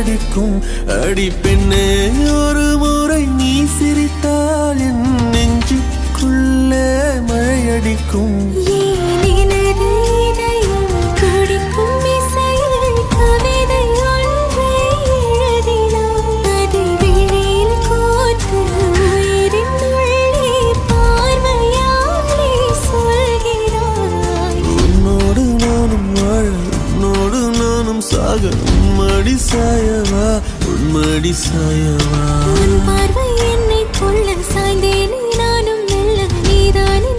மழையடிக்கும். அடி பெண்ணே, ஒரு முறை நீ சிரித்தால் என் நெஞ்சுக்குள்ளே மழையடிக்கும். சாக உன்மடி சாயவா, உன்மடி சாயவா. உன் பார்வை என்னை கொள்ள சாய்ந்தேனே நானும் மெல்ல, நீதானே